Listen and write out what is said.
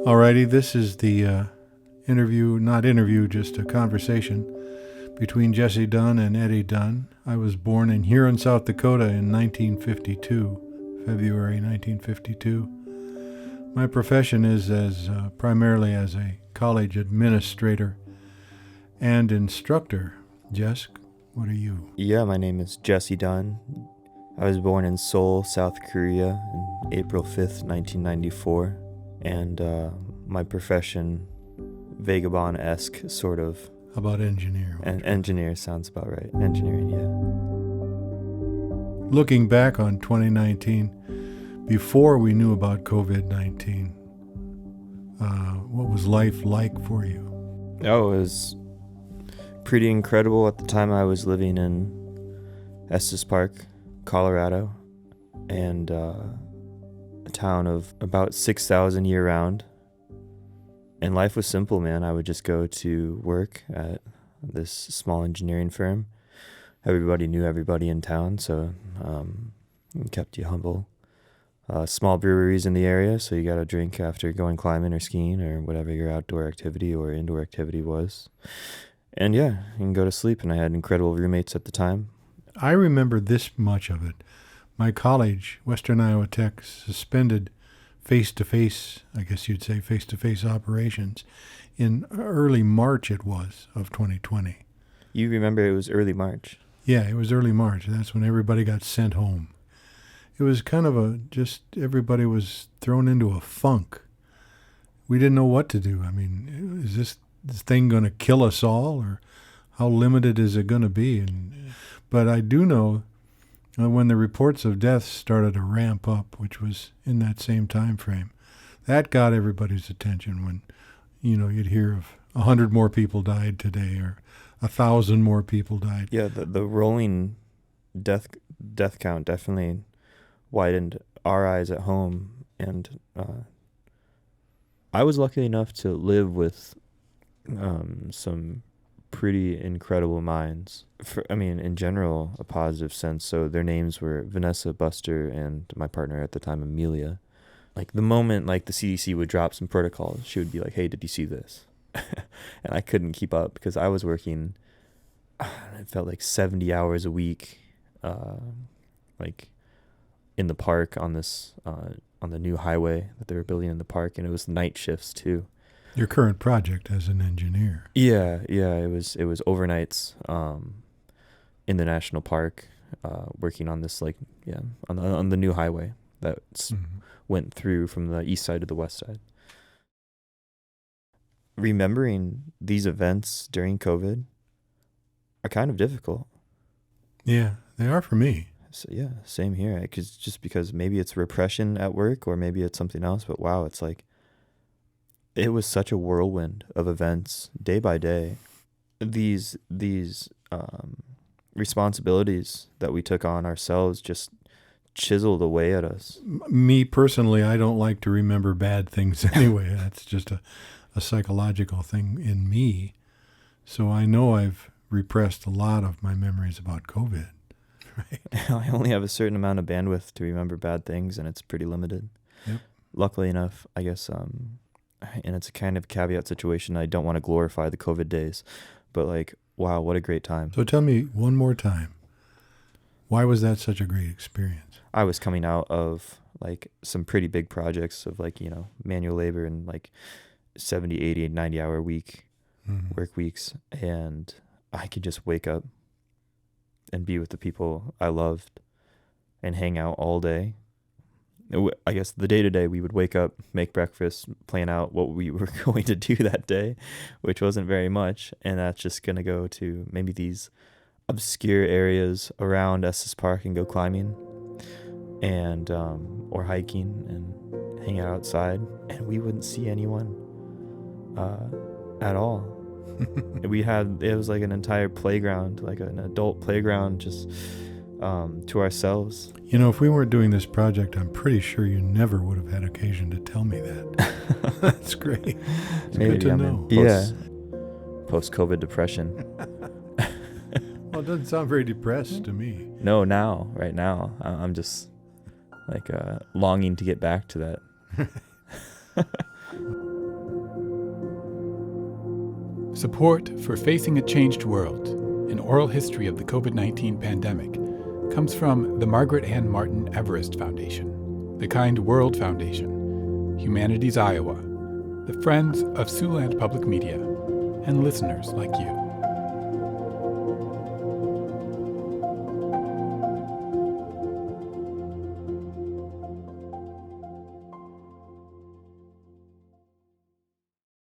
Alrighty, this is the just a conversation between Jesse Dunn and Eddie Dunn. I was born in Huron, South Dakota in 1952, February 1952. My profession is primarily as a college administrator and instructor. Jess, what are you? Yeah, my name is Jesse Dunn. I was born in Seoul, South Korea on April 5th, 1994. And my profession, vagabond-esque, sort of. How about engineer? Engineer sounds about right. Engineering, yeah. Looking back on 2019, before we knew about COVID-19, what was life like for you? Oh, it was pretty incredible. At the time, I was living in Estes Park, Colorado, and a town of about 6,000 year-round. And life was simple, man. I would just go to work at this small engineering firm. Everybody knew everybody in town, so it kept you humble. Small breweries in the area, so you got to drink after going climbing or skiing or whatever your outdoor activity or indoor activity was. And yeah, you can go to sleep, and I had incredible roommates at the time. I remember this much of it. My college, Western Iowa Tech, suspended face-to-face, I guess you'd say face-to-face operations in early March of 2020. You remember it was early March? Yeah, it was early March. That's when everybody got sent home. It was kind of everybody was thrown into a funk. We didn't know what to do. I mean, is this thing going to kill us all, or how limited is it going to be? But I do know when the reports of deaths started to ramp up, which was in that same time frame, that got everybody's attention when, you'd hear of 100 more people died today or 1,000 more people died. Yeah, the rolling death count definitely widened our eyes at home. And I was lucky enough to live with some pretty incredible minds. In general, a positive sense. So their names were Vanessa, Buster, and my partner at the time, Amelia. Like the moment the CDC would drop some protocols, she would be like, "Hey, did you see this?" And I couldn't keep up because I was working, it felt like 70 hours a week, in the park on this, on the new highway that they were building in the park. And it was night shifts too. Your current project as an engineer. Yeah, it was overnights in the national park, working on this on the new highway that went through from the east side to the west side. Remembering these events during COVID are kind of difficult. Yeah, they are for me. So yeah, same here. Because maybe it's repression at work or maybe it's something else. But wow, it's like, it was such a whirlwind of events day by day. These responsibilities that we took on ourselves just chiseled away at us. Me personally, I don't like to remember bad things anyway. That's just a psychological thing in me. So I know I've repressed a lot of my memories about COVID. Right? I only have a certain amount of bandwidth to remember bad things, and it's pretty limited. Yep. Luckily enough, I guess, and it's a kind of caveat situation. I don't want to glorify the COVID days, but wow, what a great time. So tell me one more time, why was that such a great experience? I was coming out of some pretty big projects of manual labor and 70, 80, 90 hour week work weeks. And I could just wake up and be with the people I loved and hang out all day. I guess the day-to-day, we would wake up, make breakfast, plan out what we were going to do that day, which wasn't very much. And that's just going to go to maybe these obscure areas around Estes Park and go climbing and or hiking and hang out outside. And we wouldn't see anyone at all. It was like an entire playground, like an adult playground, just to ourselves. If we weren't doing this project, I'm pretty sure you never would have had occasion to tell me that. That's great. It's good to know. Post-COVID depression. Well, it doesn't sound very depressed to me. No, right now, I'm just longing to get back to that. Support for Facing a Changed World, an oral history of the COVID-19 pandemic, comes from the Margaret Ann Martin Everest Foundation, the Kind World Foundation, Humanities Iowa, the Friends of Siouxland Public Media, and listeners like you.